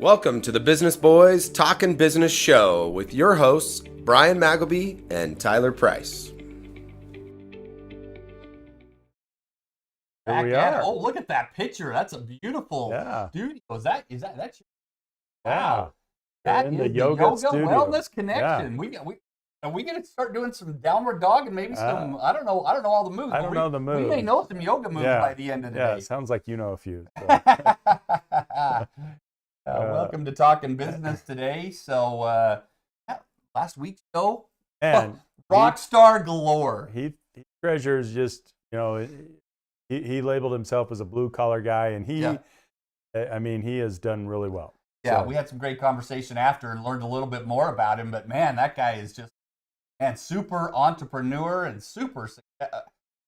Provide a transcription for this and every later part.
Welcome to the Business Boys Talkin-Business show with your hosts, Brian Magleby and Tyler Price. Here we are. Oh, look at that picture. That's a beautiful studio. That's your, wow. That is the yoga wellness connection. Yeah. Are we gonna start doing some downward dog and maybe some I don't know all the moves. I don't know the moves. We may know some yoga moves by the end of the day. Yeah, it sounds like you know a few. So. Welcome to Talkin-Business today. So last week's show, and rock star galore. He treasures just, he labeled himself as a blue collar guy, and he has done really well. Yeah, so we had some great conversation after and learned a little bit more about him. But man, that guy is just super entrepreneur and super.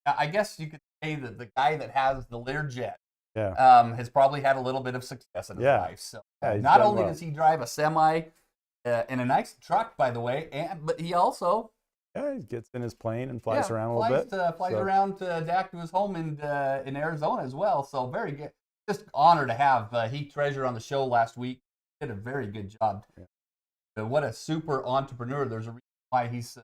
I guess you could say that the guy that has the Learjet has probably had a little bit of success in his life. So not only does he drive a semi in a nice truck, by the way, but he also he gets in his plane and flies around a little bit. Flies around back to his home in Arizona as well. So very good. Just honor to have Heath Treasure on the show last week. Did a very good job. Yeah. What a super entrepreneur. There's a reason why he's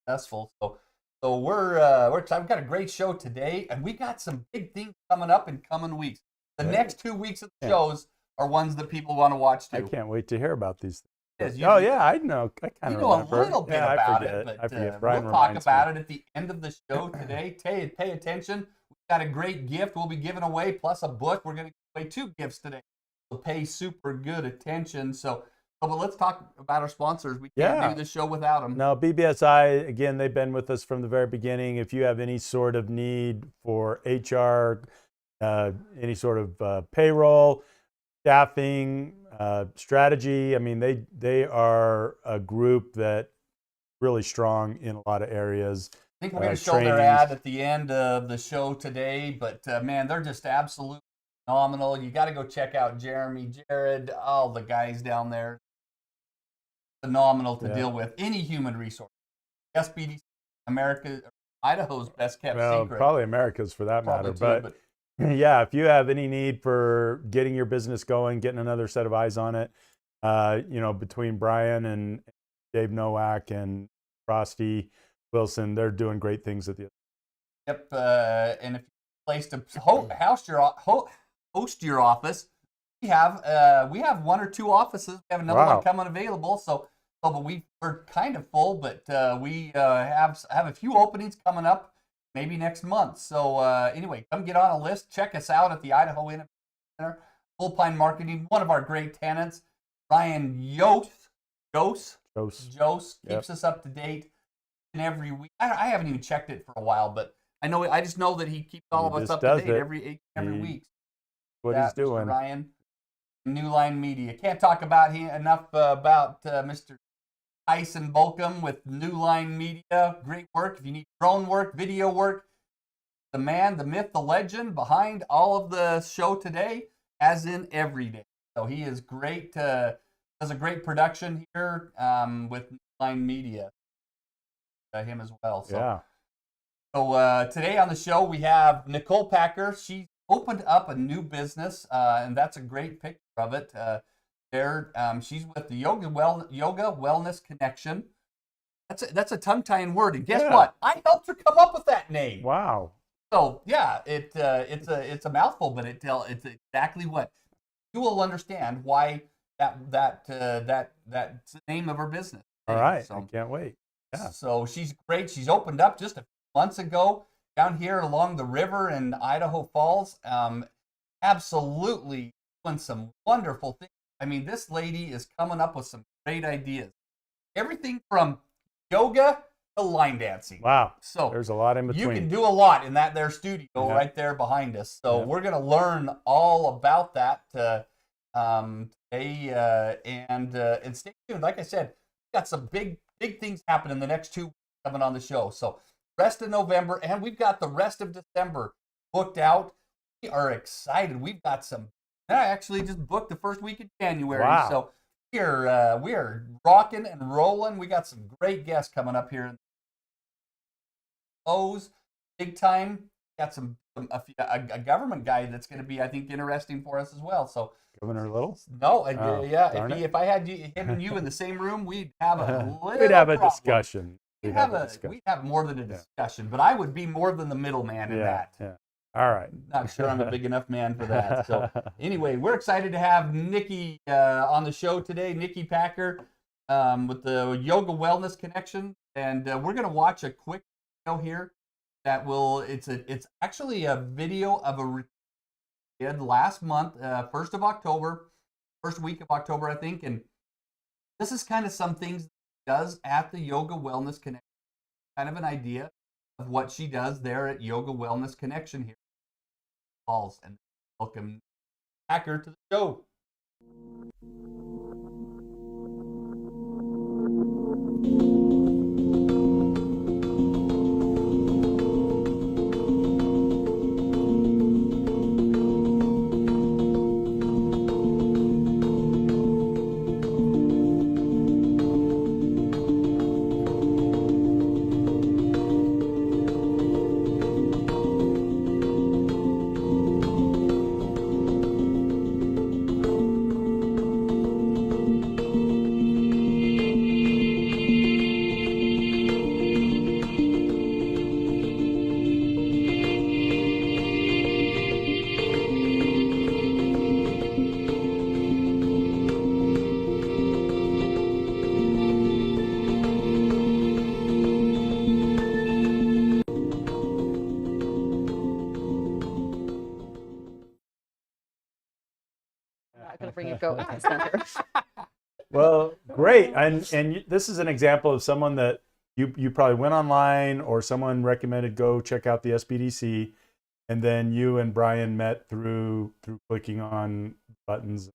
successful. So we're excited. We've got a great show today, and we got some big things coming up in coming weeks. The next 2 weeks of the shows are ones that people want to watch too. I can't wait to hear about these things. I know. I kind of know a little bit about it, but I forget. Brian we'll talk about it at the end of the show today. Pay attention. We've got a great gift we'll be giving away, plus a book. We're going to give away 2 gifts today. So pay super good attention. But let's talk about our sponsors. We can't do the show without them. No, BBSI, again, they've been with us from the very beginning. If you have any sort of need for HR, any sort of payroll, staffing, strategy, I mean, they are a group that really strong in a lot of areas. I think we're going to show their ad at the end of the show today. But, man, they're just absolutely phenomenal. You got to go check out Jeremy, Jared, all the guys down there. Phenomenal to deal with. Any human resource. SBDC, Idaho's best kept secret. Probably America's for that matter. But yeah, if you have any need for getting your business going, getting another set of eyes on it, between Brian and Dave Nowak and Frosty Wilson, they're doing great things at the. Yep, and if you're a place to host your office, we have 1 or 2 offices. We have another one coming available. But we're kind of full, but we have a few openings coming up, maybe next month. So anyway, come get on a list. Check us out at the Idaho Innovation Center, Full Pine Marketing. One of our great tenants, Ryan Jose keeps us up to date every week. I haven't even checked it for a while, but I just know that he keeps all of us up to date every week. What he's doing, Ryan. New Line Media. Can't talk about enough about Mr. Tyson Bolcom with New Line Media. Great work. If you need drone work, video work, the man, the myth, the legend behind all of the show today, as in every day. So he is great. Does a great production here with New Line Media. Him as well. So today on the show we have Nicole Packer. She opened up a new business, and that's a great picture of it. She's with the Yoga Wellness Connection. That's a tongue-tying word, and guess what? I helped her come up with that name. Wow. So it's a mouthful, but it's exactly what you will understand why that's the name of her business. All right, I can't wait. Yeah. So she's great. She's opened up just a few months ago down here along the river in Idaho Falls. Absolutely doing some wonderful things. I mean, this lady is coming up with some great ideas. Everything from yoga to line dancing. Wow. So there's a lot in between. You can do a lot in that there studio right there behind us. So we're going to learn all about that today. And stay tuned. Like I said, we've got some big things happening the next 2 weeks coming on the show. So rest of November, and we've got the rest of December booked out. We are excited. We've got some. I actually just booked the first week of January. Wow. So we are rocking and rolling. We got some great guests coming up here. Big time. Got a government guy that's going to be, I think, interesting for us as well. So Governor Little? No, yeah. Darn it. If I had him and you in the same room, we'd have a little We'd have a problem. discussion. We'd have more than a discussion, but I would be more than the middleman in that. Yeah. All right. Not sure I'm a big enough man for that. So anyway, we're excited to have Nikki on the show today. Nikki Packer with the Yoga Wellness Connection, and we're going to watch a quick video here that it's actually a video of a retreat we did last month, 1st of October, first week of October, I think, and this is kind of some things she does at the Yoga Wellness Connection, kind of an idea of what she does there at Yoga Wellness Connection here. Balls, and welcome Packer to the show. Not going to bring a goat to the center. Well, great. And this is an example of someone that you probably went online or someone recommended go check out the SBDC, and then you and Brian met through clicking on buttons,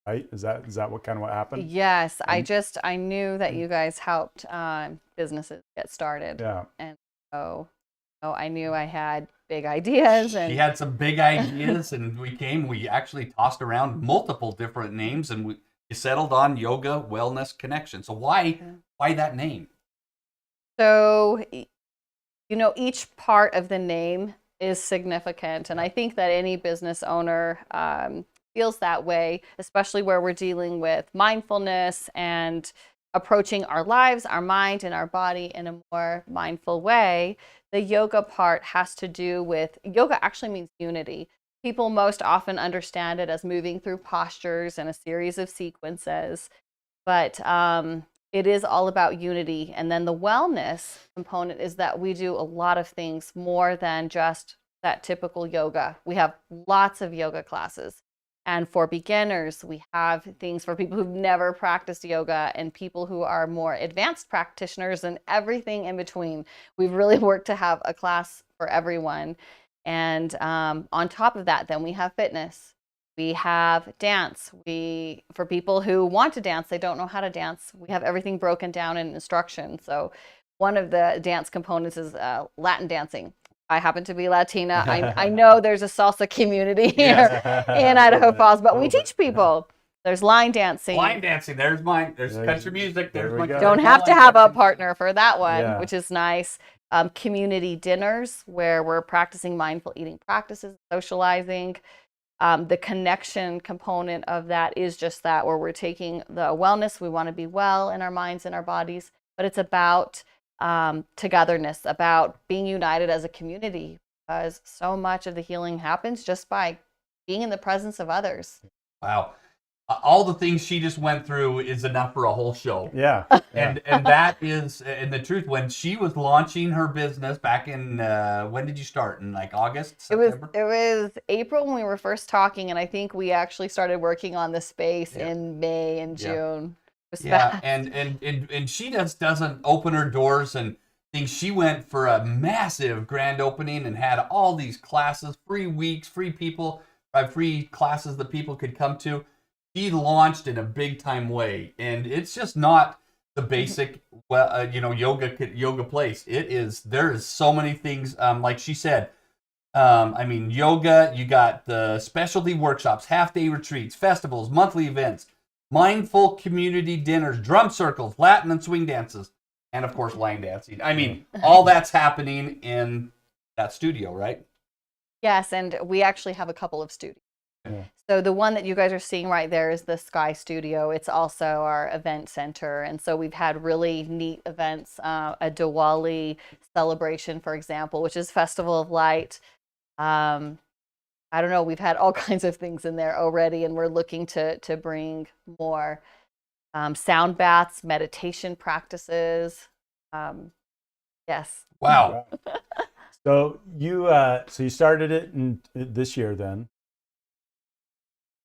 right? Is that what happened? Yes, I knew that you guys helped businesses get started. Yeah. And so I knew I had big ideas. And She had some big ideas, and we actually tossed around multiple different names, and we settled on Yoga Wellness Connection. So why that name? So, each part of the name is significant. And I think that any business owner feels that way, especially where we're dealing with mindfulness and approaching our lives, our mind, and our body in a more mindful way. The yoga part has to do with, yoga actually means unity. People most often understand it as moving through postures and a series of sequences, but it is all about unity. And then the wellness component is that we do a lot of things more than just that typical yoga. We have lots of yoga classes. And for beginners, we have things for people who've never practiced yoga and people who are more advanced practitioners and everything in between. We've really worked to have a class for everyone. And on top of that, then we have fitness. We have dance. For people who want to dance, they don't know how to dance, we have everything broken down in instruction. So one of the dance components is Latin dancing. I happen to be Latina. I know there's a salsa community here in Idaho Falls, but we teach people. There's line dancing. Line dancing. There's mine. There's country music. There's my. go. Don't have to have a partner for that one, which is nice. Community dinners where we're practicing mindful eating practices, socializing. The connection component of that is just that, where we're taking the wellness. We want to be well in our minds and our bodies, but it's about togetherness, about being united as a community, because so much of the healing happens just by being in the presence of others. Wow. All the things she just went through is enough for a whole show. Yeah. And that is, and the truth, when she was launching her business back in, when did you start? In like August, September? It was April when we were first talking, and I think we actually started working on the space in May and June. Yeah, and she just doesn't open her doors and things. She went for a massive grand opening and had all these classes, free weeks, free people, free classes that people could come to. She launched in a big time way, and it's just not the basic, yoga place. There is so many things. Like she said, yoga. You got the specialty workshops, half day retreats, festivals, monthly events, mindful community dinners, drum circles, Latin and swing dances, and of course line dancing. All that's happening in that studio, right? Yes, and we actually have a couple of studios. Yeah. So the one that you guys are seeing right there is the Sky Studio. It's also our event center. And so we've had really neat events, a Diwali celebration, for example, which is Festival of Light. I don't know, we've had all kinds of things in there already, and we're looking to bring more sound baths, meditation practices. Yes. Wow. So you started it in this year then,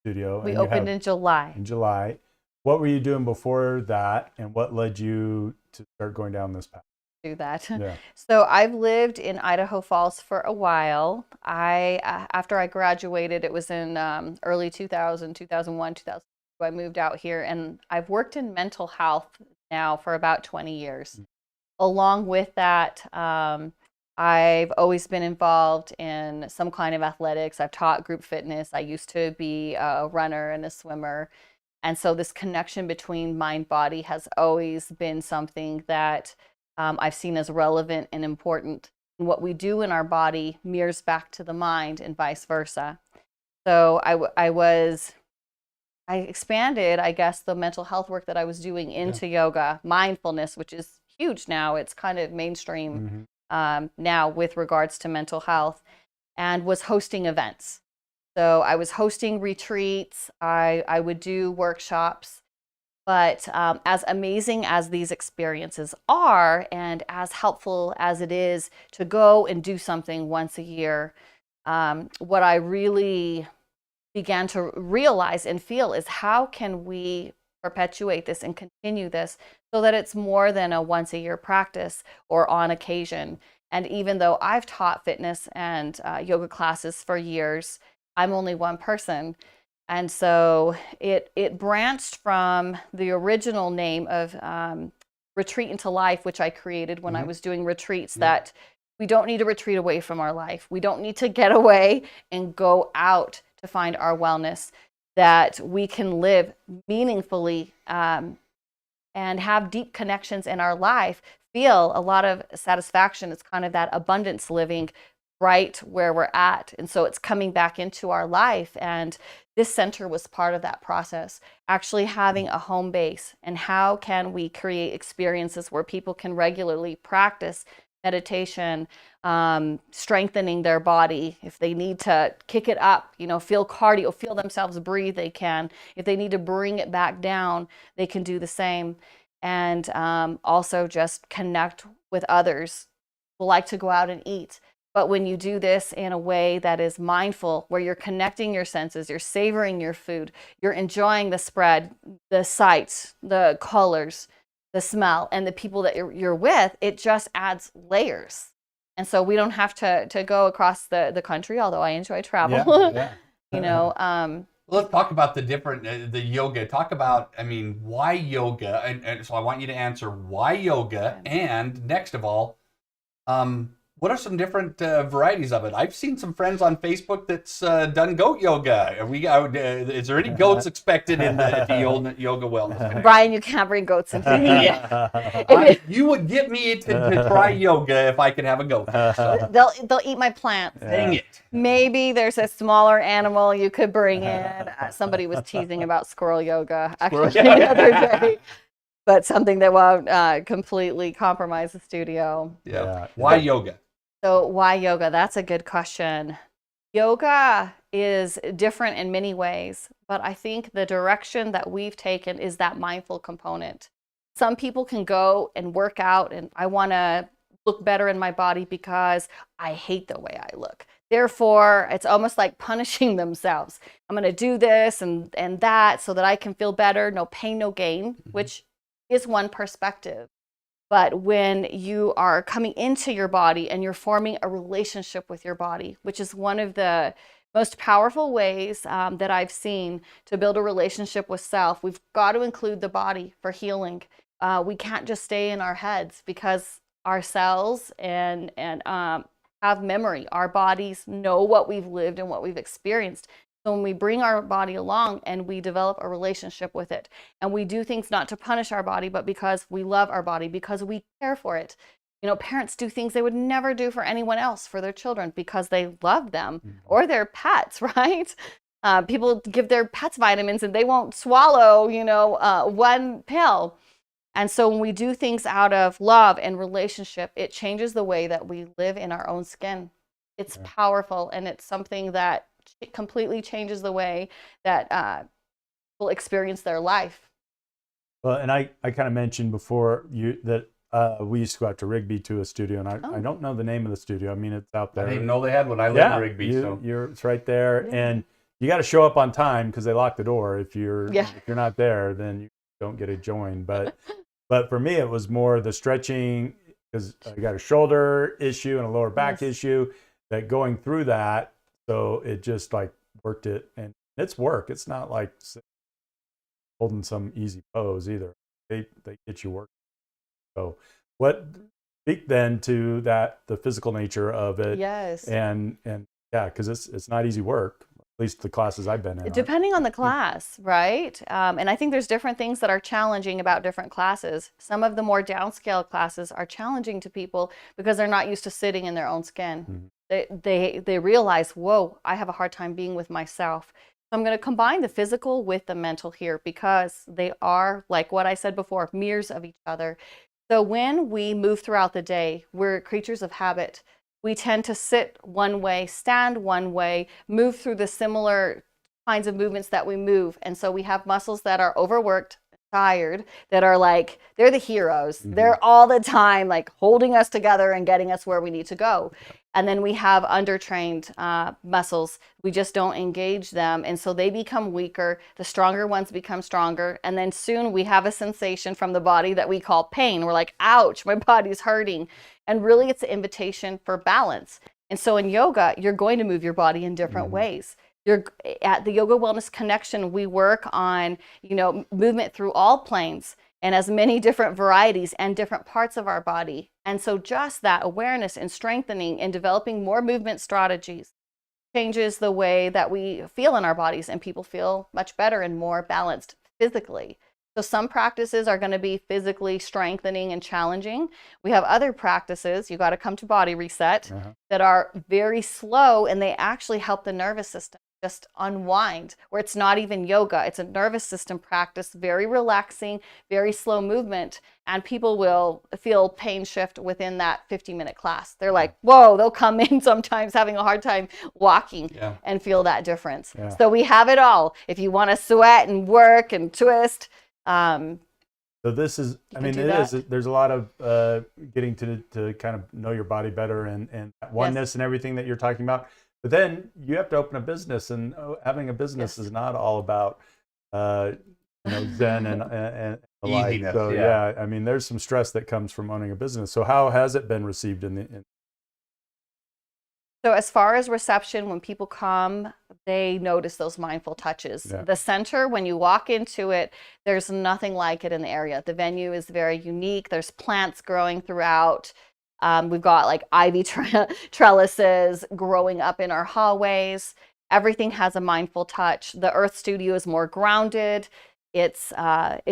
studio. We and you opened have- in July. in July. What were you doing before that, and what led you to start going down this path? Do that. Yeah. So I've lived in Idaho Falls for a while. After I graduated, it was in early 2000, 2001, 2002, I moved out here, and I've worked in mental health now for about 20 years. Along with that, I've always been involved in some kind of athletics. I've taught group fitness. I used to be a runner and a swimmer. And so this connection between mind body has always been something that I've seen as relevant and important. And what we do in our body mirrors back to the mind and vice versa. So I expanded, I guess, the mental health work that I was doing into yoga, mindfulness, which is huge now. It's kind of mainstream now with regards to mental health, and was hosting events. So I was hosting retreats. I would do workshops. But as amazing as these experiences are, and as helpful as it is to go and do something once a year, what I really began to realize and feel is how can we perpetuate this and continue this so that it's more than a once a year practice or on occasion. And even though I've taught fitness and yoga classes for years, I'm only one person. And so it branched from the original name of Retreat into Life, which I created when I was doing retreats, that we don't need to retreat away from our life. We don't need to get away and go out to find our wellness, that we can live meaningfully and have deep connections in our life, feel a lot of satisfaction. It's kind of that abundance living right where we're at. And so it's coming back into our life. And this center was part of that process, actually having a home base. And how can we create experiences where people can regularly practice meditation, strengthening their body. If they need to kick it up, feel cardio, feel themselves breathe, they can. If they need to bring it back down, they can do the same. And also just connect with others who like to go out and eat. But when you do this in a way that is mindful, where you're connecting your senses, you're savoring your food, you're enjoying the spread, the sights, the colors, the smell, and the people that you're with, it just adds layers. And so we don't have to go across the country, although I enjoy travel. Let's talk about the different, the yoga. Talk about, why yoga? And so I want you to answer why yoga. Okay. And next of all, what are some different varieties of it? I've seen some friends on Facebook that's done goat yoga. Is there any goats expected in the yoga wellness? Brian, you can't bring goats into here. You would get me to try yoga if I could have a goat. So. They'll eat my plants. Dang it. Maybe there's a smaller animal you could bring in. Somebody was teasing about squirrel yoga actually the other day. But something that won't completely compromise the studio. Yeah. Why yoga? So why yoga? That's a good question. Yoga is different in many ways, but I think the direction that we've taken is that mindful component. Some people can go and work out and I want to look better in my body because I hate the way I look. Therefore, it's almost like punishing themselves. I'm going to do this and that so that I can feel better. No pain, no gain, which is one perspective. But when you are coming into your body and you're forming a relationship with your body, which is one of the most powerful ways that I've seen to build a relationship with self, we've got to include the body for healing. We can't just stay in our heads because our cells and have memory. Our bodies know what we've lived and what we've experienced. So when we bring our body along and we develop a relationship with it, and we do things not to punish our body, but because we love our body, because we care for it. Parents do things they would never do for anyone else, for their children, because they love them or their pets, right? People give their pets vitamins and they won't swallow, one pill. And so when we do things out of love and relationship, it changes the way that we live in our own skin. It's powerful, and it's something that completely changes the way that people experience their life. Well, and I kind of mentioned before that we used to go out to Rigby to a studio, and I don't know the name of the studio. I mean, it's out there. I didn't even know they had one. I live in Rigby, so it's right there, and you got to show up on time because they lock the door. If you're not there, then you don't get a join. But for me, it was more the stretching, because I got a shoulder issue and a lower back issue. That going through that, so it just like worked it, and it's work. It's not like holding some easy pose either. They get you working. So what speak then to that, the physical nature of it? Yes. And yeah, because it's not easy work. At least the classes I've been in. Depending on the class, right? And I think there's different things that are challenging about different classes. Some of the more downscale classes are challenging to people because they're not used to sitting in their own skin. Mm-hmm. They realize, whoa, I have a hard time being with myself. So I'm going to combine the physical with the mental here, because they are, like what I said before, mirrors of each other. So when we move throughout the day, we're creatures of habit. We tend to sit one way, stand one way, move through the similar kinds of movements that we move. And so we have muscles that are overworked, tired, that are like, they're the heroes. Mm-hmm. They're all the time like holding us together and getting us where we need to go. And then we have undertrained muscles. We just don't engage them. And so they become weaker. The stronger ones become stronger. And then soon we have a sensation from the body that we call pain. We're like, ouch, my body's hurting. And really it's an invitation for balance. And so in yoga, you're going to move your body in different ways. At the Yoga Wellness Connection, we work on, movement through all planes and as many different varieties and different parts of our body. And so just that awareness and strengthening and developing more movement strategies changes the way that we feel in our bodies, and people feel much better and more balanced physically. So some practices are going to be physically strengthening and challenging. We have other practices, you got to come to Body Reset, that are very slow, and they actually help the nervous system just unwind, where it's not even yoga, it's a nervous system practice, very relaxing, very slow movement, and people will feel pain shift within that 50-minute class. They're like, whoa, they'll come in sometimes having a hard time walking and feel that difference. So we have it all. If you want to sweat and work and twist, so this is, there's a lot of getting to kind of know your body better and oneness and everything that you're talking about. But then you have to open a business, and having a business is not all about Zen and the like. So there's some stress that comes from owning a business. So how has it been received So as far as reception, when people come, they notice those mindful touches. Yeah. The center, when you walk into it, there's nothing like it in the area. The venue is very unique. There's plants growing throughout. We've got like ivy trellises growing up in our hallways. Everything has a mindful touch. The Earth Studio is more grounded. It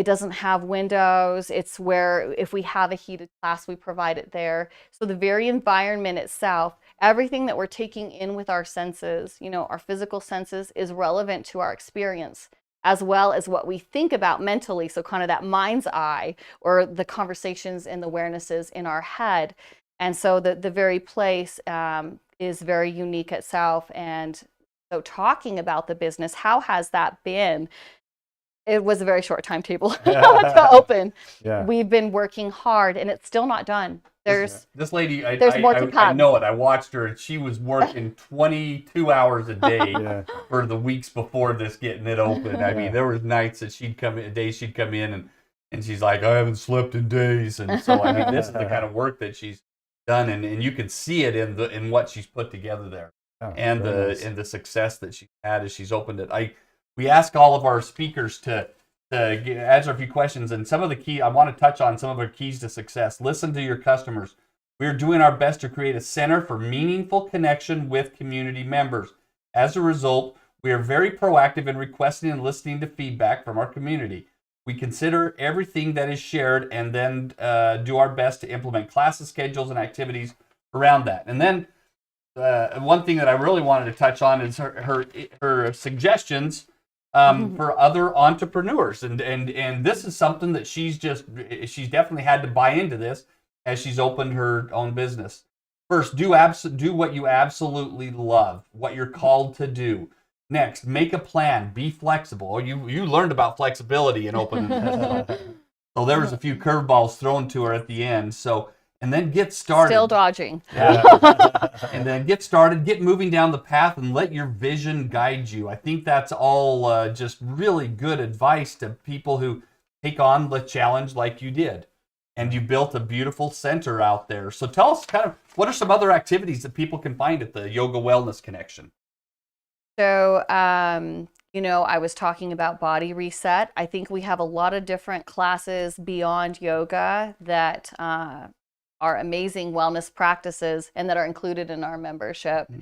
doesn't have windows. It's where if we have a heated class, we provide it there. So the very environment itself, everything that we're taking in with our senses, our physical senses, is relevant to our experience, as well as what we think about mentally. So kind of that mind's eye, or the conversations and the awarenesses in our head. And so the very place is very unique itself. And so talking about the business, how has that been? It was a very short timetable to open. Yeah. We've been working hard, and it's still not done. There's lady, there's more to come. I know it. I watched her, and she was working 22 hours a day for the weeks before this getting it open. I mean, there was nights that she'd come in, days she'd come in, and she's like, I haven't slept in days. And so, this is the kind of work that she's done, and you can see it in what she's put together there, and the success that she's had as she's opened it. We ask all of our speakers to answer a few questions, and some of the key, I want to touch on some of our keys to success. Listen to your customers. We are doing our best to create a center for meaningful connection with community members. As a result, we are very proactive in requesting and listening to feedback from our community. We consider everything that is shared and then do our best to implement classes, schedules, and activities around that. And then one thing that I really wanted to touch on is her suggestions for other entrepreneurs, and this is something that she's definitely had to buy into this as she's opened her own business. First, do what you absolutely love, what you're called to do. Next, make a plan. Be flexible. Oh, you learned about flexibility in opening this. So there was a few curveballs thrown to her at the end. So, and then get started. Still dodging. And then get started, get moving down the path, and let your vision guide you. I think that's all just really good advice to people who take on the challenge like you did. And you built a beautiful center out there. So tell us kind of what are some other activities that people can find at the Yoga Wellness Connection? So, I was talking about body reset. I think we have a lot of different classes beyond yoga that are amazing wellness practices and that are included in our membership.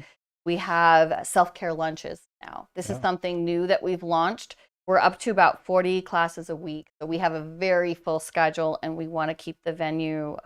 We have self-care lunches now. This is something new that we've launched. We're up to about 40 classes a week. So we have a very full schedule and we want to keep the venue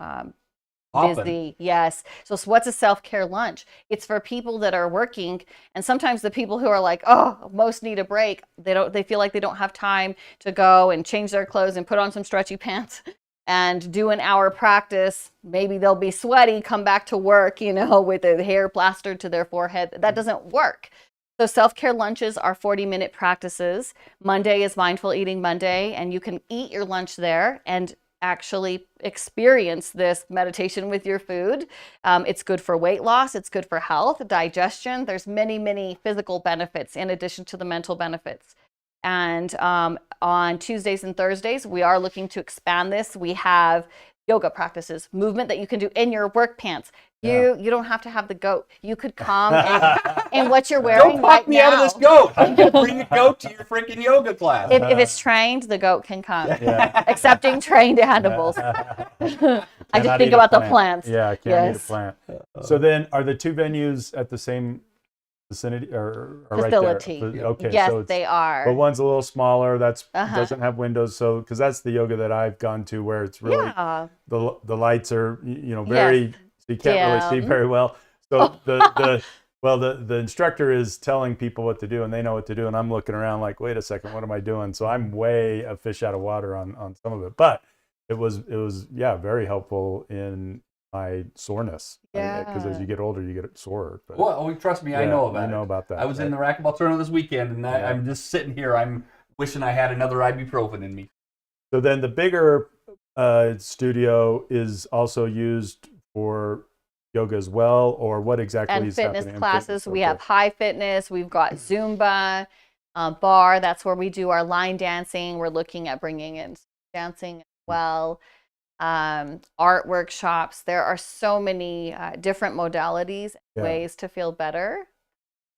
busy. Yes. So what's a self-care lunch? It's for people that are working, and sometimes the people who are like, oh, most need a break. They feel like they don't have time to go and change their clothes and put on some stretchy pants and do an hour practice. Maybe they'll be sweaty, come back to work, with their hair plastered to their forehead. That doesn't work. So self-care lunches are 40-minute practices. Monday is Mindful Eating Monday, and you can eat your lunch there and actually experience this meditation with your food. It's good for weight loss. It's good for health, digestion. There's many, many physical benefits in addition to the mental benefits. And on Tuesdays and Thursdays, we are looking to expand this. We have yoga practices, movement that you can do in your work pants. You don't have to have the goat. You could come in what you're wearing. Don't talk me out of this goat. I'm going to bring a goat to your freaking yoga class. If it's trained, the goat can come. Accepting trained animals. I just think about the plants. Yeah, I can't eat a plant. So then, are the two venues at the same vicinity or facility? Right there? Okay, yes, so they are. But one's a little smaller. Doesn't have windows. So because that's the yoga that I've gone to, where it's really the lights are very. So you can't really see very well. So the instructor is telling people what to do, and they know what to do, and I'm looking around like, wait a second, what am I doing? So I'm way a fish out of water on some of it, but it was very helpful in my soreness. Because as you get older, you get sore. But, well, trust me, I know about it. You know about that. I was in the racquetball tournament this weekend, and I'm just sitting here. I'm wishing I had another ibuprofen in me. So then the bigger studio is also used for yoga as well, or what exactly is happening? And fitness classes. We have high fitness. We've got Zumba, bar. That's where we do our line dancing. We're looking at bringing in dancing as well. Art workshops. There are so many different modalities, ways to feel better.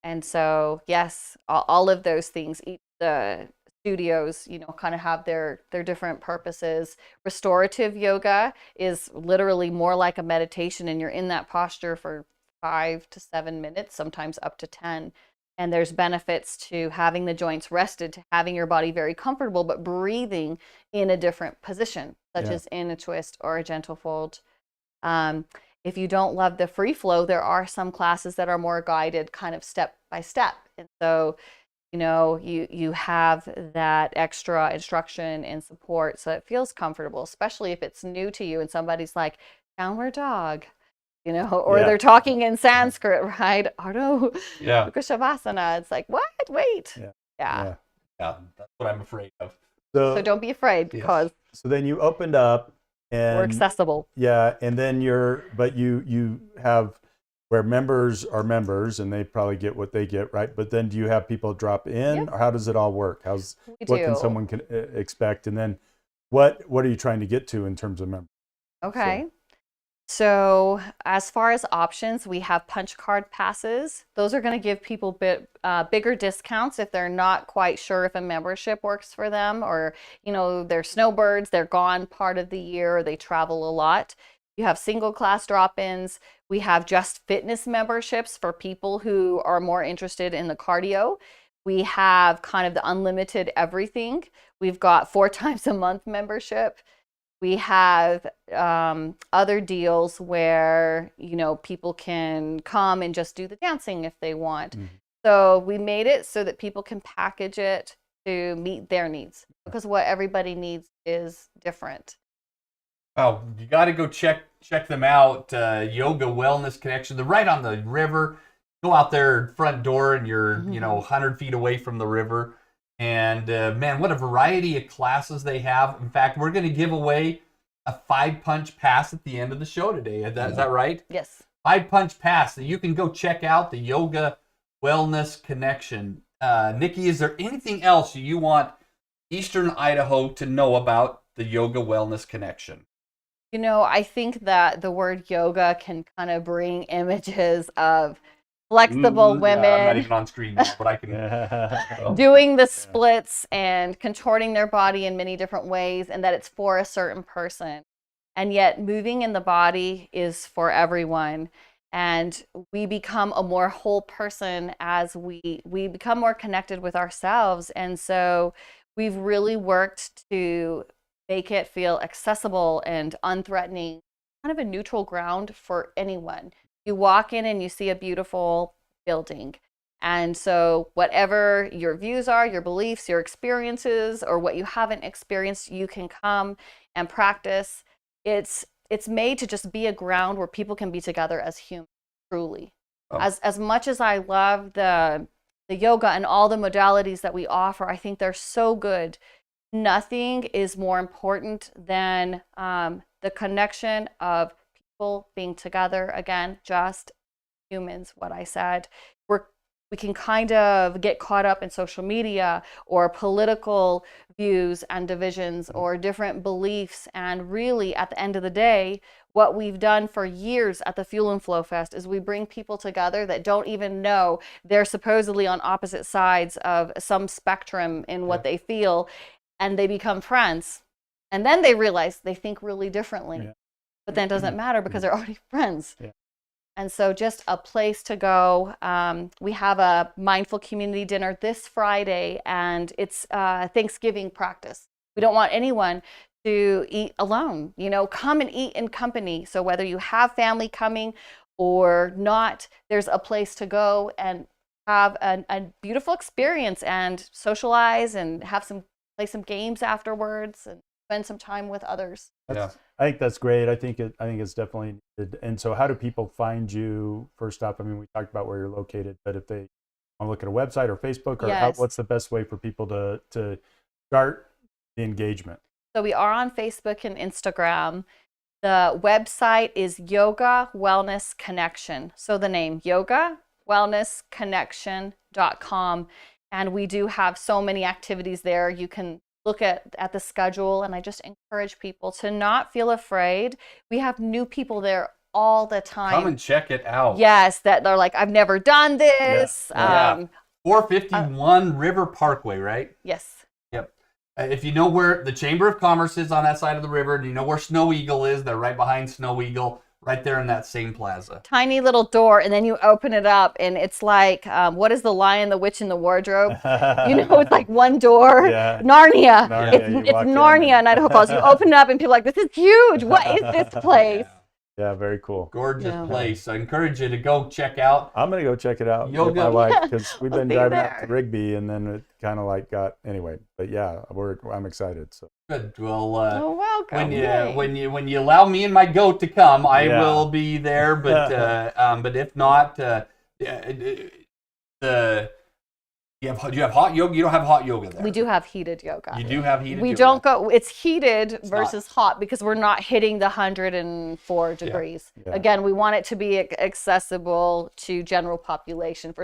And so, yes, all of those things. The studios, kind of have their different purposes. Restorative yoga is literally more like a meditation, and you're in that posture for 5 to 7 minutes, sometimes up to 10. And there's benefits to having the joints rested, to having your body very comfortable, but breathing in a different position, such as in a twist or a gentle fold. If you don't love the free flow, there are some classes that are more guided, kind of step by step. And so you have that extra instruction and support, so it feels comfortable, especially if it's new to you and somebody's like, downward dog, or they're talking in Sanskrit, right? Ardha Shavasana. It's like, what? Wait. Yeah, that's what I'm afraid of. So don't be afraid, because so then you opened up and we're accessible. Yeah, and then you have where members are members and they probably get what they get, right? But then do you have people drop in, or how does it all work? What can someone expect? And then what are you trying to get to in terms of members? Okay. So as far as options, we have punch card passes. Those are going to give people bigger discounts if they're not quite sure if a membership works for them, or, they're snowbirds, they're gone part of the year, or they travel a lot. You have single class drop-ins. We have just fitness memberships for people who are more interested in the cardio. We have kind of the unlimited everything. We've got 4 times a month membership. We have other deals where, people can come and just do the dancing if they want. Mm-hmm. So we made it so that people can package it to meet their needs, because what everybody needs is different. Oh, you got to go check them out. Yoga Wellness Connection. They're right on the river. Go out there front door, and you're 100 feet away from the river. And man, what a variety of classes they have. In fact, we're going to give away a 5-punch pass at the end of the show today. Is that right? Yes. 5-punch pass that you can go check out, the Yoga Wellness Connection. Nikki, is there anything else you want Eastern Idaho to know about the Yoga Wellness Connection? I think that the word yoga can kind of bring images of flexible women. I'm not even on screen now, but I can. Doing the splits and contorting their body in many different ways, and that it's for a certain person. And yet moving in the body is for everyone. And we become a more whole person as we become more connected with ourselves. And so we've really worked to make it feel accessible and unthreatening, kind of a neutral ground for anyone. You walk in and you see a beautiful building. And so whatever your views are, your beliefs, your experiences, or what you haven't experienced, you can come and practice. It's made to just be a ground where people can be together as humans, truly. Oh. As much as I love the yoga and all the modalities that we offer, I think they're so good. Nothing is more important than the connection of people being together. Again, just humans, what I said. We can kind of get caught up in social media or political views and divisions or different beliefs. And really, at the end of the day, what we've done for years at the Fuel and Flow Fest is we bring people together that don't even know they're supposedly on opposite sides of some spectrum in what they feel, and they become friends. And then they realize they think really differently. Yeah. But then it doesn't matter because they're already friends. Yeah. And so just a place to go. We have a mindful community dinner this Friday, and it's Thanksgiving practice. We don't want anyone to eat alone. Come and eat in company. So whether you have family coming or not, there's a place to go and have a beautiful experience and socialize and play some games afterwards and spend some time with others. Yeah. I think that's great. I think it's definitely needed. And so how do people find you? First off, we talked about where you're located, but if they want to look at a website or Facebook, or what's the best way for people to start the engagement? So we are on Facebook and Instagram. The website is Yoga Wellness Connection. So the name yogawellnessconnection.com. And we do have so many activities there. You can look at the schedule, and I just encourage people to not feel afraid. We have new people there all the time. Come and check it out. Yes, that they're like, I've never done this. Yeah. 451 River Parkway, right? Yes. Yep. If you know where the Chamber of Commerce is on that side of the river, do you know where Snow Eagle is? They're right behind Snow Eagle, right there in that same plaza. Tiny little door, and then you open it up, and it's like, what is The Lion, the Witch, and the Wardrobe? It's like one door. Yeah. Narnia. It's Narnia in Idaho Falls. You open it up, and people are like, this is huge. What is this place? Yeah, very cool. Gorgeous place. I encourage you to go check out. I'm going to go check it out with my wife, because we've been driving out to Rigby, and then it kind of anyway. But yeah, I'm excited. So good. Well, welcome. When you allow me and my goat to come, I will be there. But if not, do you have hot yoga? You don't have hot yoga there. We do have heated yoga. You do have heated yoga. We don't go, it's heated versus hot, because we're not hitting the 104 degrees. Yeah. Again, we want it to be accessible to general population.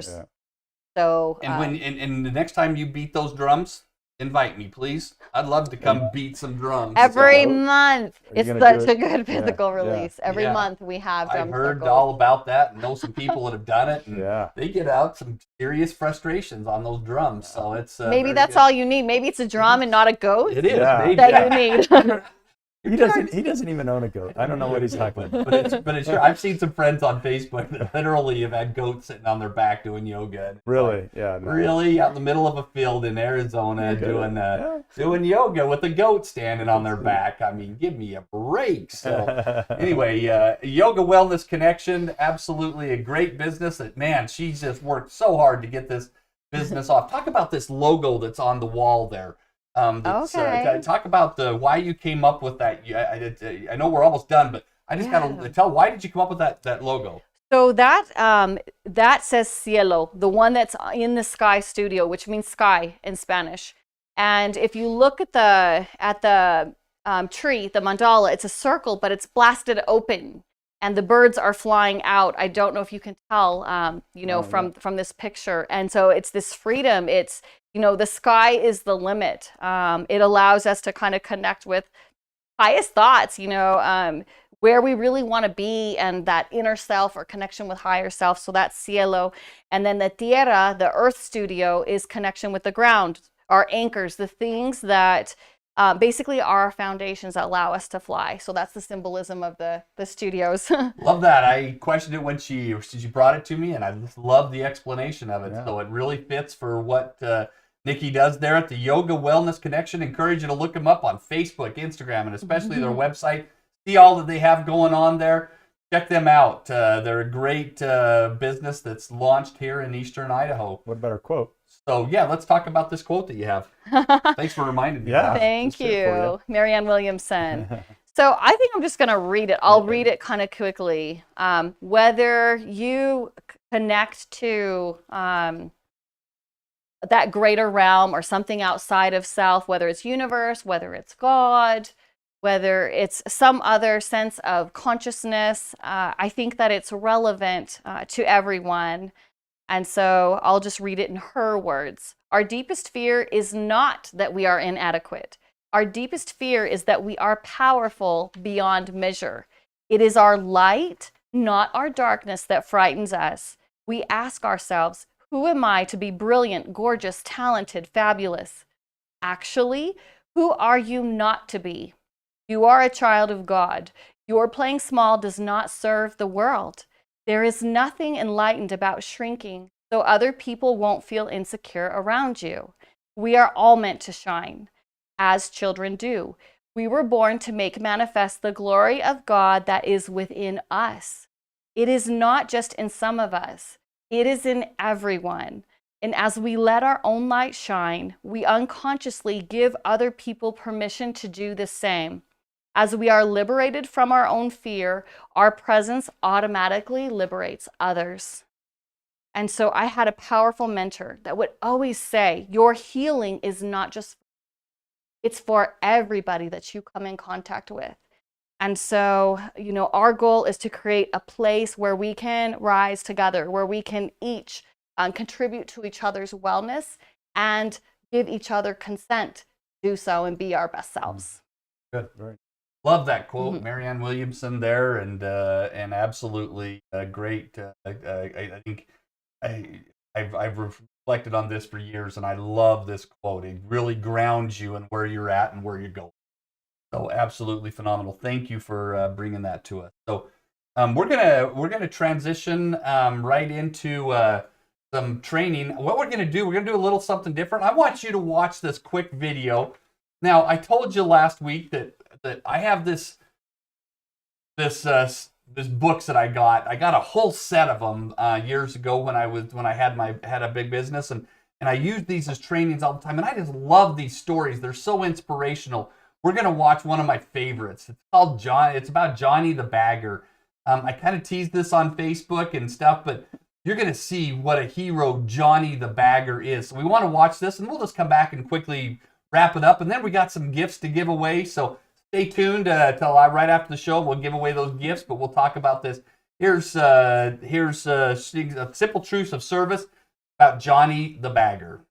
So. And the next time you beat those drums, invite me, please. I'd love to come beat some drums. Every month. It's such a good physical release. Every month we have drum circles. I heard circles. all about that and know some people that have done it. And they get out some serious frustrations on those drums. So it's maybe that's all you need. Maybe it's a drum and not a goat. It is. That you need. He doesn't even own a goat. I don't know what he's talking about. But it's sure. I've seen some friends on Facebook that literally have had goats sitting on their back doing yoga. And Really? like, Yeah. No. really out in the middle of a field in Arizona doing yoga with a goat standing on their back. I mean, give me a break. So anyway, Yoga Wellness Connection, absolutely a great business. That man, she's just worked so hard to get this business off. Talk about this logo that's on the wall there. Talk about why you came up with that. I know we're almost done, but I just got to tell, why did you come up with that logo? So that says cielo, the one that's in the sky studio, which means sky in Spanish. And if you look at the tree, the mandala, it's a circle, but it's blasted open, and the birds are flying out. I don't know if you can tell, from this picture. And so it's this freedom. It's, the sky is the limit. It allows us to kind of connect with highest thoughts, where we really want to be, and that inner self or connection with higher self. So that's cielo. And then the tierra, the earth studio, is connection with the ground, our anchors, the things that basically are our foundations that allow us to fly. So that's the symbolism of the studios. Love that. I questioned it when she brought it to me, and I just love the explanation of it. Yeah. So it really fits for what Nikki does there at the Yoga Wellness Connection. Encourage you to look them up on Facebook, Instagram, and especially their website. See all that they have going on there. Check them out. They're a great business that's launched here in Eastern Idaho. What about our quote? So yeah, let's talk about this quote that you have. Thanks for reminding me. Yeah. Thank you, Marianne Williamson. So I think I'm just going to read it. I'll read it kind of quickly. Whether you connect to that greater realm or something outside of self, whether it's universe, whether it's God, whether it's some other sense of consciousness, I think that it's relevant to everyone. And so I'll just read it in her words. Our deepest fear is not that we are inadequate. Our deepest fear is that we are powerful beyond measure. It is our light, not our darkness, that frightens us. We ask ourselves, who am I to be brilliant, gorgeous, talented, fabulous? Actually, who are you not to be? You are a child of God. Your playing small does not serve the world. There is nothing enlightened about shrinking so other people won't feel insecure around you. We are all meant to shine, as children do. We were born to make manifest the glory of God that is within us. It is not just in some of us. It is in everyone. And as we let our own light shine, we unconsciously give other people permission to do the same. As we are liberated from our own fear, our presence automatically liberates others. And so I had a powerful mentor that would always say, your healing is not just, it's for everybody that you come in contact with. And so, our goal is to create a place where we can rise together, where we can each contribute to each other's wellness and give each other consent to do so and be our best selves. Good. Very love that quote, Marianne Williamson there, and absolutely great. I think I've reflected on this for years, and I love this quote. It really grounds you in where you're at and where you're going. So absolutely phenomenal. Thank you for bringing that to us. So we're gonna transition right into some training. What we're gonna do a little something different. I want you to watch this quick video. Now, I told you last week that I have this books that I got. I got a whole set of them years ago when I had a big business, and I used these as trainings all the time. And I just love these stories. They're so inspirational. We're gonna watch one of my favorites. It's called It's about Johnny the Bagger. I kind of teased this on Facebook and stuff, but you're gonna see what a hero Johnny the Bagger is. So we want to watch this, and we'll just come back and quickly wrap it up, and then we got some gifts to give away. So stay tuned till right after the show. We'll give away those gifts, but we'll talk about this. Here's Simple Truths of Service about Johnny the Bagger.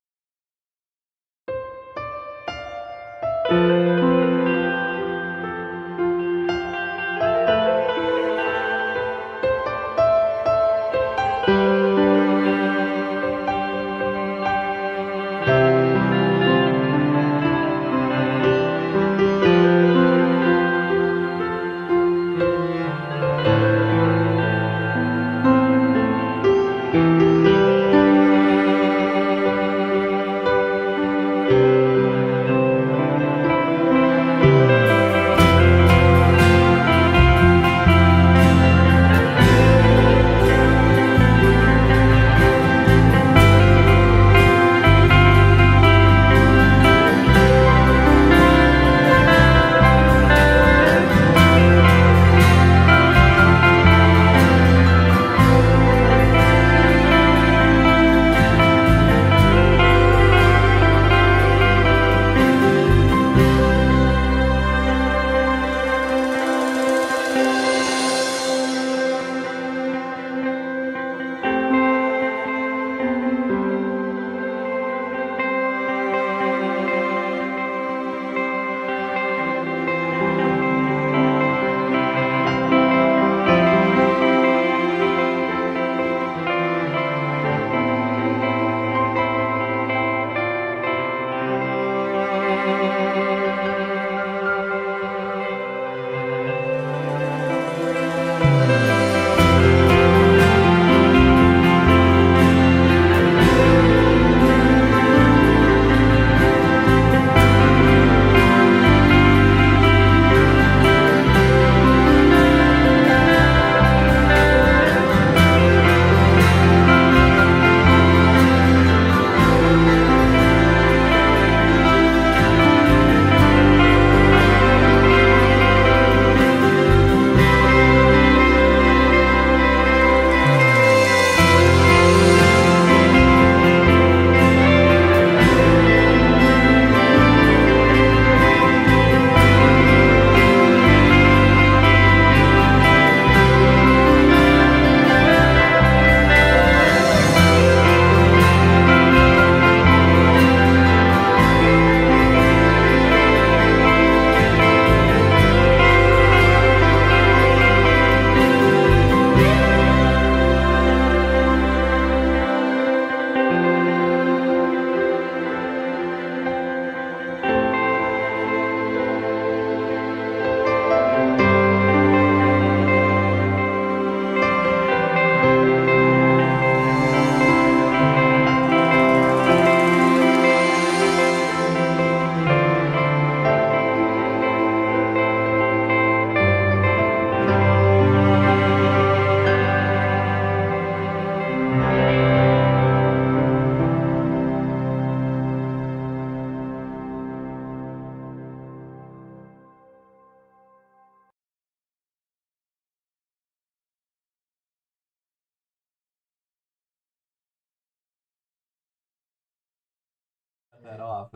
That off.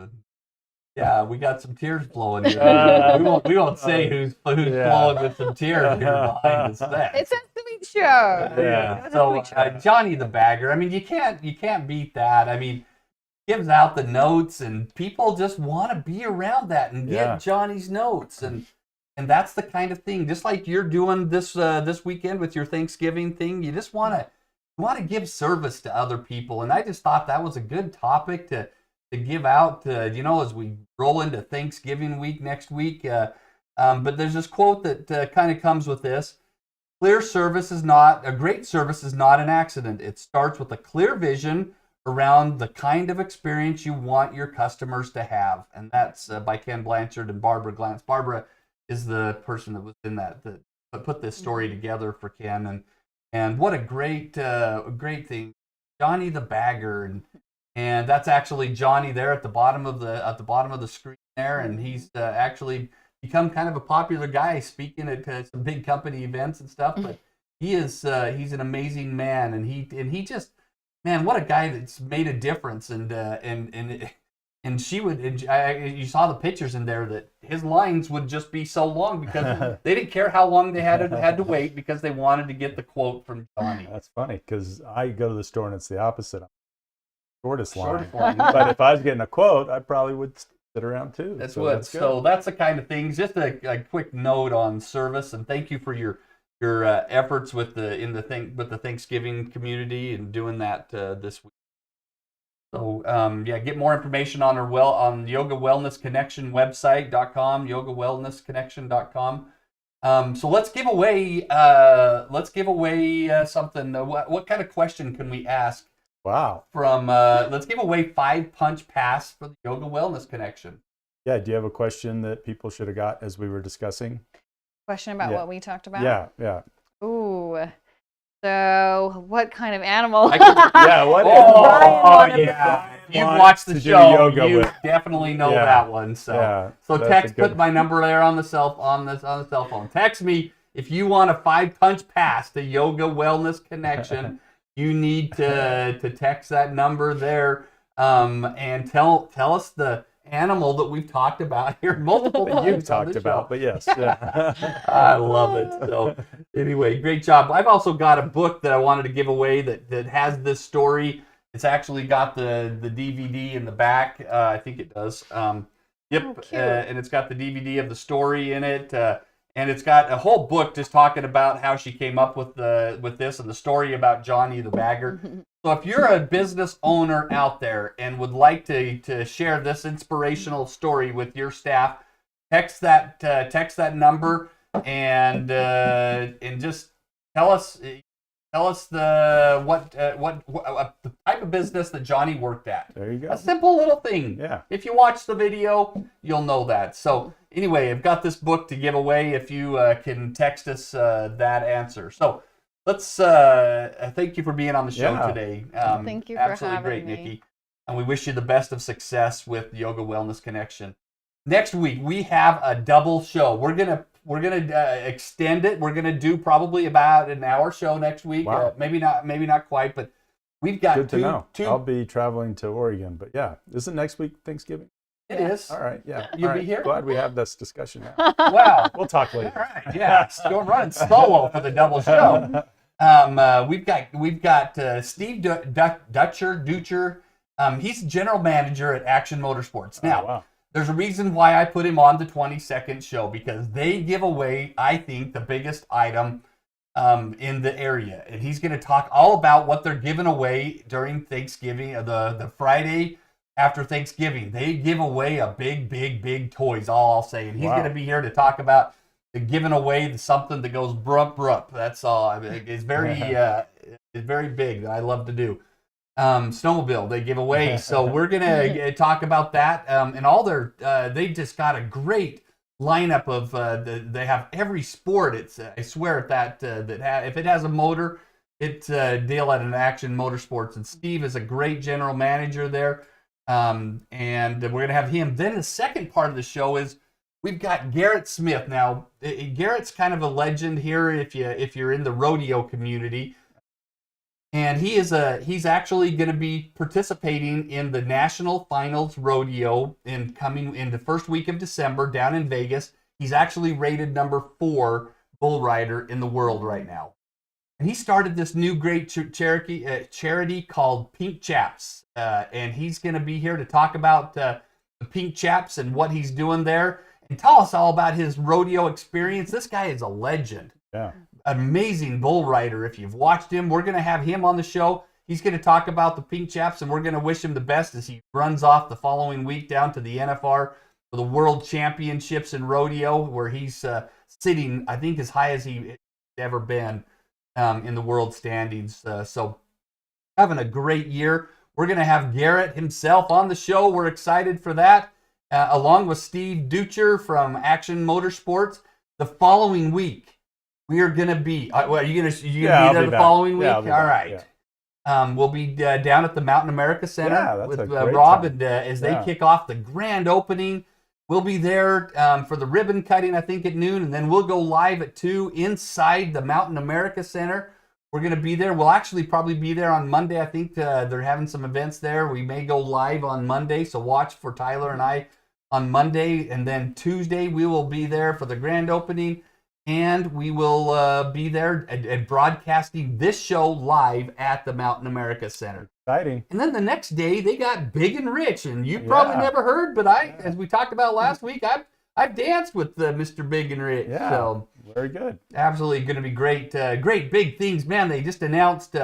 Yeah, we got some tears flowing here. We won't say who's flowing with some tears here behind the set. It's a sweet show. Yeah. It's a So sweet show. Johnny the Bagger. I mean, you can't beat that. I mean, gives out the notes, and people just want to be around that and get Johnny's notes, and that's the kind of thing. Just like you're doing this this weekend with your Thanksgiving thing, you just want to give service to other people, and I just thought that was a good topic to give out, as we roll into Thanksgiving week next week. But there's this quote that kind of comes with this. A great service is not an accident. It starts with a clear vision around the kind of experience you want your customers to have. And that's by Ken Blanchard and Barbara Glantz. Barbara is the person that was in that put this story together for Ken. And what a great thing. Johnny the Bagger, and that's actually Johnny there at the bottom of the screen there, and he's actually become kind of a popular guy speaking at some big company events and stuff. But he's an amazing man, and he just, man, what a guy that's made a difference. And you saw the pictures in there that his lines would just be so long because they didn't care how long they had to wait because they wanted to get the quote from Johnny. That's funny because I go to the store and it's the opposite. Shortest line. But if I was getting a quote, I probably would sit around too. That's the kind of things. Just a quick note on service, and thank you for your efforts with the Thanksgiving community and doing that this week. So get more information on on Yoga Wellness Connection website.com, yogawellnessconnection.com. So let's give away something. What kind of question can we ask? Wow. Let's give away 5 punch pass for the Yoga Wellness Connection. Yeah. Do you have a question that people should have got as we were discussing? Question about what we talked about? Yeah. Ooh. So, what kind of animal? What? If you've watched the show, you definitely know that one. So put my number there on the cell phone. Text me if you want a 5 punch pass to Yoga Wellness Connection. You need to text that number there and tell us the animal that we've talked about here multiple times. You've talked about, but yes. Yeah. I love it. So anyway, great job. I've also got a book that I wanted to give away that has this story. It's actually got the DVD in the back. I think it does. And it's got the DVD of the story in it. and it's got a whole book just talking about how she came up with this and the story about Johnny the Bagger. So if you're a business owner out there and would like to share this inspirational story with your staff, text that number and just tell us the type of business that Johnny worked at. There you go. A simple little thing. Yeah. If you watch the video, you'll know that. So anyway, I've got this book to give away if you can text us that answer. So let's thank you for being on the show today. Thank you for absolutely having great, me. Nikki. And we wish you the best of success with Yoga Wellness Connection. Next week we have a double show. We're gonna extend it. We're gonna do probably about an hour show next week. Wow. Maybe not quite, but we've got Good to know. two. I'll be traveling to Oregon, but yeah, isn't next week Thanksgiving? It is. All right, yeah. You'll All be right. here? Glad we have this discussion now. Wow. We'll talk later. All right. Yeah. We're running solo for the double show. We've got Steve Dutcher. He's general manager at Action Motorsports. Now, wow. there's a reason why I put him on the 22nd show, because they give away, I think, the biggest item in the area. And he's going to talk all about what they're giving away during Thanksgiving, the Friday after Thanksgiving. They give away a big toys, all I'll say. And he's going to be here to talk about the giving away something that goes brup brup. That's all. I mean, it's very big that I love to do. Snowmobile they give away, so we're gonna talk about that and all their they just got a great lineup of they have every sport. It's I swear that if it has a motor, it's deal at an Action Motorsports, and Steve is a great general manager there, and we're gonna have him. Then the second part of the show is we've got Garrett Smith. Now Garrett's kind of a legend here if you're in the rodeo community. And he's actually going to be participating in the National Finals Rodeo coming in the first week of December down in Vegas. He's actually rated number 4 bull rider in the world right now. And he started this new great charity called Pink Chaps. And he's going to be here to talk about the Pink Chaps and what he's doing there and tell us all about his rodeo experience. This guy is a legend. Yeah. Amazing bull rider. If you've watched him, we're going to have him on the show. He's going to talk about the Pink Chaps, and we're going to wish him the best as he runs off the following week down to the NFR for the World Championships in rodeo, where he's sitting, I think, as high as he's ever been in the world standings. So having a great year. We're going to have Garrett himself on the show. We're excited for that, along with Steve Dutcher from Action Motorsports. The following week, we are going to be, are you going to be there the following week? Yeah, all right. Yeah. We'll be down at the Mountain America Center with Rob, and as they kick off the grand opening, we'll be there for the ribbon cutting, I think, at noon, and then we'll go live at 2 inside the Mountain America Center. We're going to be there. We'll actually probably be there on Monday. I think they're having some events there. We may go live on Monday, so watch for Tyler and I on Monday, and then Tuesday we will be there for the grand opening. And we will be there and broadcasting this show live at the Mountain America Center. Exciting. And then the next day, they got Big and Rich. And you probably never heard, but as we talked about last week, I've danced with Mr. Big and Rich. Yeah, so very good. Absolutely going to be great. Great big things. Man, they just announced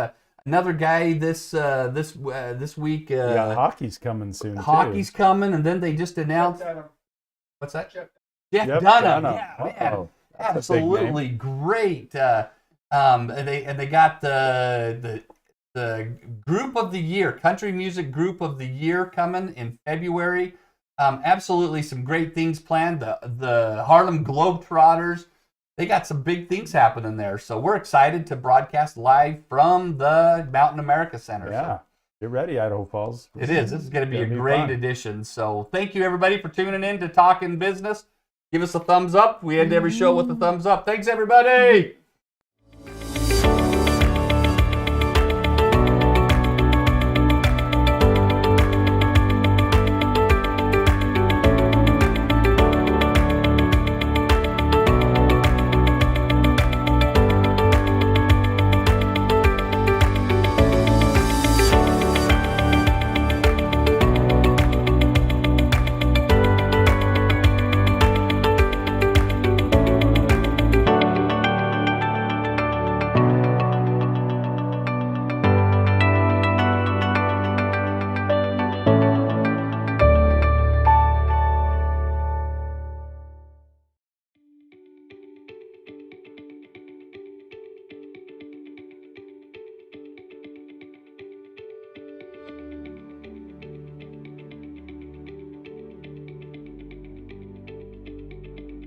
another guy this week. Hockey's coming soon, Hockey's coming, and then they just announced... What's that? Jeff Dunham. Yeah, man. Absolutely great. They got the group of the year, country music group of the year coming in February. Absolutely some great things planned. The Harlem Globetrotters, they got some big things happening there. So we're excited to broadcast live from the Mountain America Center. Yeah. So get ready, Idaho Falls. It is. This is going to be a great edition. So thank you everybody for tuning in to Talkin' Business. Give us a thumbs up. We end every show with a thumbs up. Thanks, everybody.